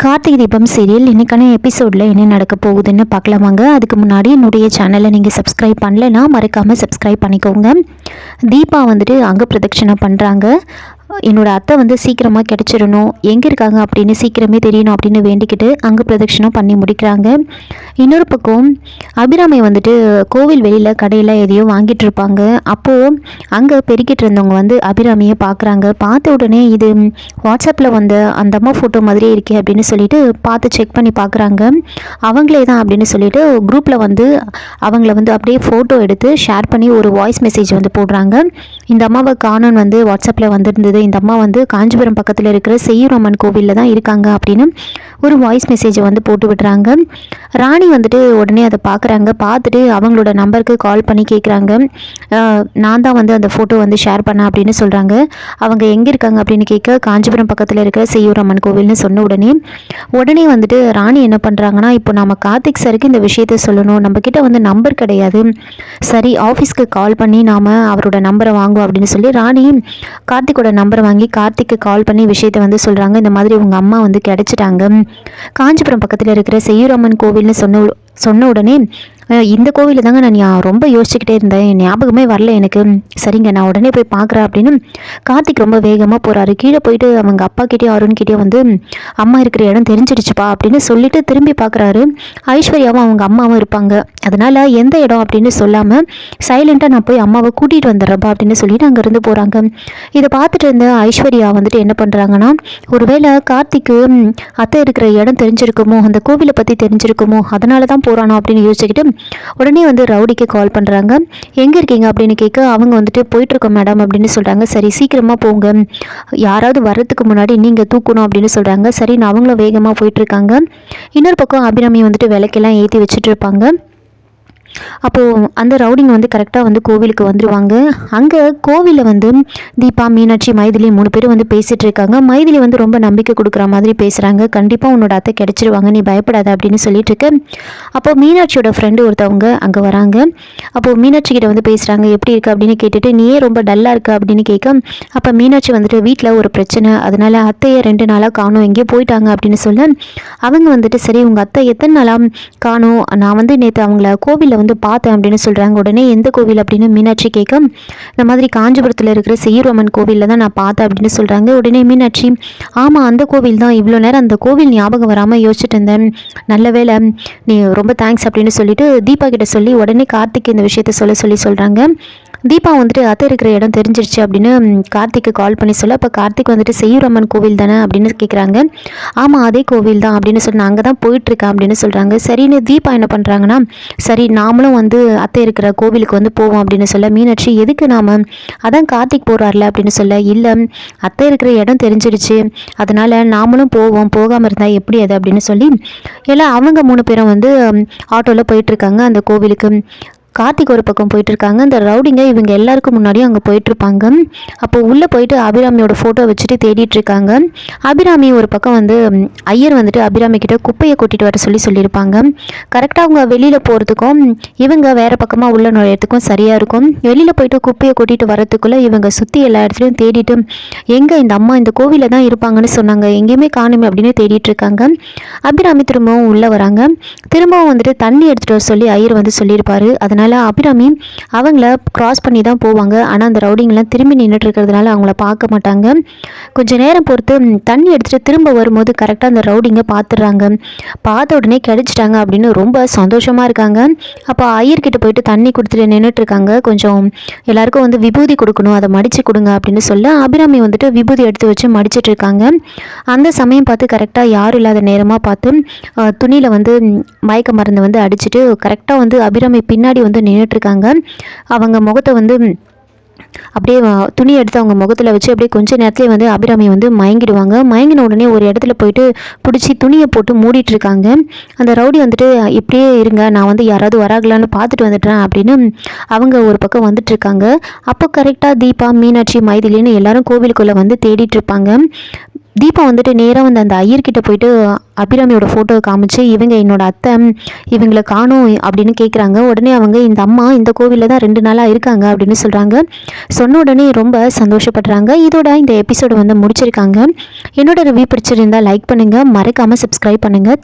Karthigai Deepam serial இன்னைக்கான எபிசோடில் என்ன நடக்க போகுதுன்னு பார்க்கலாமாங்க. அதுக்கு முன்னாடி என்னுடைய சேனலை நீங்கள் சப்ஸ்கிரைப் பண்ணலைன்னா மறக்காமல் சப்ஸ்கிரைப் பண்ணிக்கோங்க. தீபா வந்துட்டு அங்க பிரதட்சணை பண்ணுறாங்க. என்னோட அத்தை வந்து சீக்கிரமாக கிடச்சிடணும், எங்கே இருக்காங்க அப்படின்னு சீக்கிரமே தெரியணும் அப்படின்னு வேண்டிக்கிட்டு அங்கே பிரதட்சணம் பண்ணி முடிக்கிறாங்க. இன்னொரு பக்கம் அபிராமி வந்துட்டு கோவில் வெளியில் கடையில் எதையோ வாங்கிட்டு இருப்பாங்க. அப்போது அங்கே பெருக்கிட்டு இருந்தவங்க வந்து அபிராமியை பார்க்குறாங்க. பார்த்த உடனே இது வாட்ஸ்அப்பில் வந்த அந்த அம்மா ஃபோட்டோ மாதிரியே இருக்கே அப்படின்னு சொல்லிட்டு பார்த்து செக் பண்ணி பார்க்குறாங்க. அவங்களே தான் அப்படின்னு சொல்லிட்டு குரூப்பில் வந்து அவங்கள வந்து அப்படியே ஃபோட்டோ எடுத்து ஷேர் பண்ணி ஒரு வாய்ஸ் மெசேஜ் வந்து போடுறாங்க. இந்த அம்மாவை காணோன்னு வந்து வாட்ஸ்அப்பில் வந்திருந்தது. இந்த அம்மா வந்து காஞ்சிபுரம் பக்கத்தில் இருக்கிற செய்யூர் அம்மன் கோவிலில் தான் இருக்காங்க அப்படின்னு ஒரு வாய்ஸ் மெசேஜை வந்து போட்டு விடுறாங்க. ராணி வந்துட்டு உடனே அதை பார்க்குறாங்க. பார்த்துட்டு அவங்களோட நம்பருக்கு கால் பண்ணி கேட்குறாங்க. நான் தான் வந்து அந்த ஃபோட்டோ வந்து ஷேர் பண்ணேன் அப்படின்னு சொல்கிறாங்க. அவங்க எங்கே இருக்காங்க அப்படின்னு கேட்க காஞ்சிபுரம் பக்கத்தில் இருக்கிற செய்யூர் அம்மன் கோவில்னு சொன்ன உடனே வந்துட்டு ராணி என்ன பண்ணுறாங்கன்னா, இப்போ நம்ம கார்த்திக் சருக்கு இந்த விஷயத்த சொல்லணும், நம்மக்கிட்ட வந்து நம்பர் கிடையாது, சரி ஆஃபீஸ்க்கு கால் பண்ணி நாம் அவரோட நம்பரை வாங்குவோம் அப்படின்னு சொல்லி ராணி கார்த்திக்கோட நம்பரை வாங்கி கார்த்திக்கு கால் பண்ணி விஷயத்தை வந்து சொல்கிறாங்க. இந்த மாதிரி உங்கள் அம்மா வந்து கிடச்சிட்டாங்க, காஞ்சிபுரம் பக்கத்தில் இருக்கிற செய்யூர் அம்மன் கோவில்னு சொன்ன உடனே இந்த கோவிலில் தாங்க நான் ரொம்ப யோசிச்சுக்கிட்டே இருந்தேன், என் ஞாபகமே வரல எனக்கு, சரிங்க நான் உடனே போய் பார்க்குறேன் அப்படின்னு கார்த்திக் ரொம்ப வேகமாக போகிறாரு. கீழே போயிட்டு அவங்க அப்பா கிட்டேயும் அருண்கிட்டேயும் வந்து அம்மா இருக்கிற இடம் தெரிஞ்சிடுச்சுப்பா அப்படின்னு சொல்லிட்டு திரும்பி பார்க்குறாரு. ஐஸ்வர்யாவும் அவங்க அம்மாவும் இருப்பாங்க. அதனால் எந்த இடம் அப்படின்னு சொல்லாமல் சைலண்ட்டாக நான் போய் அம்மாவை கூட்டிகிட்டு வந்துடுறப்பா அப்படின்னு சொல்லிட்டு அங்கேருந்து போகிறாங்க. இதை பார்த்துட்டு இருந்த ஐஸ்வர்யா வந்துட்டு என்ன பண்ணுறாங்கன்னா, ஒருவேளை கார்த்திக்கு அத்தை இருக்கிற இடம் தெரிஞ்சிருக்குமோ, அந்த கோவிலை பற்றி தெரிஞ்சிருக்குமோ, அதனால தான் போகிறானோ அப்படின்னு யோசிச்சுக்கிட்டு உடனே வந்து ரவுடிக்கு கால் பண்ணுறாங்க. எங்கே இருக்கீங்க அப்படின்னு கேட்க அவங்க வந்துட்டு போயிட்டுருக்கோம் மேடம் அப்படின்னு சொல்கிறாங்க. சரி சீக்கிரமாக போங்க, யாராவது வர்றதுக்கு முன்னாடி நீங்கள் தூக்கணும் அப்படின்னு சொல்கிறாங்க. சரி நான் அவங்களும் வேகமாக போயிட்டுருக்காங்க. இன்னொரு பக்கம் அபிராமி வந்துட்டு விளக்கெல்லாம் ஏற்றி வச்சுட்டு இருப்பாங்க. அப்போது அந்த ரவுடிங்க வந்து கரெக்டாக வந்து கோவிலுக்கு வந்துடுவாங்க. அங்கே கோவிலில் வந்து தீபா, மீனாட்சி, மைதிலி 3 பேரும் வந்து பேசிகிட்டு இருக்காங்க. மைதிலி வந்து ரொம்ப நம்பிக்கை கொடுக்குற மாதிரி பேசுகிறாங்க. கண்டிப்பாக உன்னோட அத்தை கிடச்சிருவாங்க, நீ பயப்படாத அப்படின்னு சொல்லிட்டு இருக்கு. அப்போது மீனாட்சியோட ஃப்ரெண்டு ஒருத்தவங்க அங்கே வராங்க. அப்போது மீனாட்சி கிட்ட வந்து பேசுகிறாங்க. எப்படி இருக்குது அப்படின்னு கேட்டுட்டு, நீயே ரொம்ப டல்லாக இருக்க அப்படின்னு கேட்க, அப்போ மீனாட்சி வந்துட்டு வீட்டில் ஒரு பிரச்சனை, அதனால் அத்தையை 2 நாளாக காணும், எங்கேயோ போயிட்டாங்க அப்படின்னு சொல்ல அவங்க வந்துட்டு சரி உங்கள் அத்தை எத்தனை நாளாக காணும், நான் வந்து நேற்று அவங்கள கோவிலில் வந்து பார்த்தேன் அப்படின்னு சொல்கிறாங்க. உடனே எந்த கோவில் அப்படின்னு மீனாட்சி கேட்க, இந்த மாதிரி காஞ்சிபுரத்தில் இருக்கிற செய்யூர் அம்மன் கோவிலில் தான் நான் பார்த்தேன் அப்படின்னு சொல்கிறாங்க. உடனே மீனாட்சி, ஆமாம் அந்த கோவில் தான், இவ்வளோ நேரம் அந்த கோவில் ஞாபகம் வராமல் யோசிச்சுட்டு இருந்தேன், நல்ல வேலை, நீ ரொம்ப தேங்க்ஸ் அப்படின்னு சொல்லிட்டு தீபா கிட்ட சொல்லி உடனே கார்த்திக் இந்த விஷயத்த சொல்கிறாங்க. தீபா வந்துட்டு அத்தை இருக்கிற இடம் தெரிஞ்சிருச்சு அப்படின்னு கார்த்திக்கு கால் பண்ணி சொல்ல, அப்போ கார்த்திக் வந்துட்டு செய்யூர் அம்மன் கோவில் தானே அப்படின்னு கேட்குறாங்க. ஆமாம் அதே கோவில் தான் அப்படின்னு சொல்லி நான் அங்கே தான் போயிட்டுருக்கேன் அப்படின்னு சொல்கிறாங்க. சரின்னு தீபா என்ன பண்ணுறாங்கன்னா, சரி நாமளும் வந்து அத்தை இருக்கிற கோவிலுக்கு வந்து போவோம் அப்படின்னு சொல்ல, மீனாட்சி எதுக்கு நாம், அதான் கார்த்திக் போகிறார்ல அப்படின்னு சொல்ல, இல்லை அத்தை இருக்கிற இடம் தெரிஞ்சிருச்சு, அதனால் நாமளும் போவோம், போகாமல் இருந்தால் எப்படி அது அப்படின்னு சொல்லி எல்லாம் அவங்க 3 பேரும் வந்து ஆட்டோவில் போயிட்டுருக்காங்க அந்த கோவிலுக்கு. கார்த்திக் ஒரு பக்கம் போயிட்டுருக்காங்க. அந்த ரவுடிங்க இவங்க எல்லாருக்கும் முன்னாடியும் அங்கே போயிட்டுருப்பாங்க. அப்போ உள்ளே போயிட்டு அபிராமியோட ஃபோட்டோ வச்சுட்டு தேடிட்டுருக்காங்க. அபிராமி ஒரு பக்கம் வந்து ஐயர் வந்துட்டு அபிராமி கிட்ட குப்பையை கொட்டிட்டு வர சொல்லியிருப்பாங்க. கரெக்டாக அவங்க வெளியில் போகிறதுக்கும் இவங்க வேறு பக்கமாக உள்ள நுழையத்துக்கும் சரியாக இருக்கும். வெளியில் போயிட்டு குப்பையை கொட்டிட்டு வரத்துக்குள்ளே இவங்க சுற்றி எல்லா இடத்துலையும் தேடிட்டு, எங்கே இந்த அம்மா இந்த கோவிலில் தான் இருப்பாங்கன்னு சொன்னாங்க, எங்கேயுமே காணுமே அப்படின்னு தேடிட்டுருக்காங்க. அபிராமி திரும்பவும் உள்ளே வராங்க. திரும்பவும் வந்துட்டு தண்ணி எடுத்துகிட்டு வர சொல்லி ஐயர் வந்து சொல்லியிருப்பார். அதனால் அபிராமி அவங்கள கிராஸ் பண்ணி தான் போவாங்க. ஆனால் அந்த ரவுடிங்கெலாம் திரும்பி நின்றுட்டு இருக்கிறதுனால அவங்கள பார்க்க மாட்டாங்க. கொஞ்சம் நேரம் பொறுத்து தண்ணி எடுத்துகிட்டு திரும்ப வரும்போது கரெக்டாக அந்த ரவுடிங்க பார்த்துடுறாங்க. பார்த்த உடனே கிடைச்சிட்டாங்க அப்படின்னு ரொம்ப சந்தோஷமாக இருக்காங்க. அப்போ ஐயர்கிட்ட போயிட்டு தண்ணி கொடுத்துட்டு நின்றுட்டுருக்காங்க. கொஞ்சம் எல்லாருக்கும் வந்து விபூதி கொடுக்கணும், அதை மடித்து கொடுங்க அப்படின்னு சொல்ல அபிராமி வந்துட்டு விபூதி எடுத்து வச்சு மடிச்சிட்டு இருக்காங்க. அந்த சமயம் பார்த்து கரெக்டாக யாரும் இல்லாத நேரமாக பார்த்து துணியில் வந்து மயக்க மருந்து வந்து அடிச்சுட்டு கரெக்டாக வந்து அபிராமி பின்னாடி வந்து நின்றுட்டுருக்காங்க. அவங்க முகத்தை வந்து அப்படியே துணி எடுத்து அவங்க முகத்தில் வச்சு அப்படியே கொஞ்சம் நேரத்துலேயே வந்து அபிராமி வந்து மயங்கிடுவாங்க. மயங்கின உடனே ஒரு இடத்துல போயிட்டு பிடிச்சி துணியை போட்டு மூடிட்டுருக்காங்க. அந்த ரவுடி வந்துட்டு இப்படியே இருங்க, நான் வந்து யாராவது வராங்களான்னு பார்த்துட்டு வந்துட்டேன் அப்படின்னு அவங்க ஒரு பக்கம் வந்துட்டுருக்காங்க. அப்போ கரெக்டாக தீபா, மீனாட்சி, மைதிலின்னு எல்லாரும் கோவிலுக்குள்ளே வந்து தேடிட்டுருப்பாங்க. தீபா வந்துட்டு நேராக வந்து அந்த ஐயர்கிட்ட போயிட்டு அபிராமியோட ஃபோட்டோவை காமிச்சு இவங்க என்னோட அத்தை, இவங்களை காணோம் அப்படின்னு கேட்குறாங்க. உடனே அவங்க இந்த அம்மா இந்த கோவிலில் தான் 2 நாளாக இருக்காங்க அப்படின்னு சொல்கிறாங்க. சொன்ன உடனே ரொம்ப சந்தோஷப்படுறாங்க. இதோட இந்த எபிசோடு வந்து முடிச்சிருக்காங்க. என்னோட ரிவ்யூ பிடிச்சிருந்தால் லைக் பண்ணுங்கள், மறக்காமல் சப்ஸ்கிரைப் பண்ணுங்கள்.